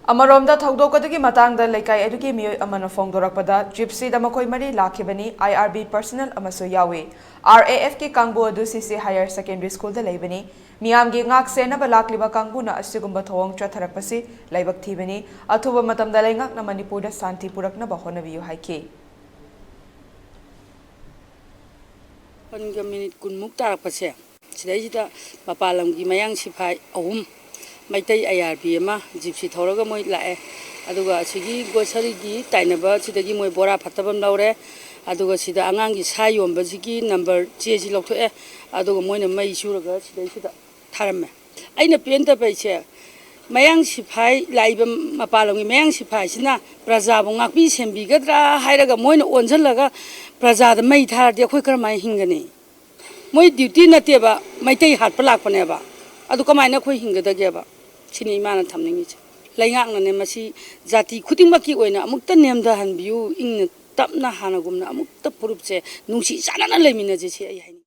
Amaromda thaudokodagi matangda laikai eduki miyoi amana phongdorakpada gypsy da makoi mari lakhibani IRB personnel amaso yawi RAF ki kangbu adu CC higher secondary school da leibani Meeyamgi ngak sennaba lakliba kangbuna asigumba thouwong chatharakpasi laibak thibani athuba matamda laingak na Manipur da santi puraknaba honabiyu haiki Panga minute kun mukta rakpase sidai mapalam gi mayang sipai ahum maitai IRB ama gypsy thoroga moi lae aduga sigi grocery gi tainaba sidagi moi bora phatabam laure aduga sida angang gi sa yomba sigi number che ji lokthue aduga moina mai suraga sidai sida tharamme aina penta paise mayang sipai laiba mapalam gi mayang sipai sina praja bu ngakpi sembi gadra hairaga moina onjalaga praja da mai thar de khoi karmai hingani moi duty nateba maitai hat palak paneba adu kamaina khoi hingadageba sini mana thamningi laingaknane masi jati khudingmaki oina amukta nemda hanbiu ingna tapna hanagumna amukta purupche nungsi sanana leimina je chi ai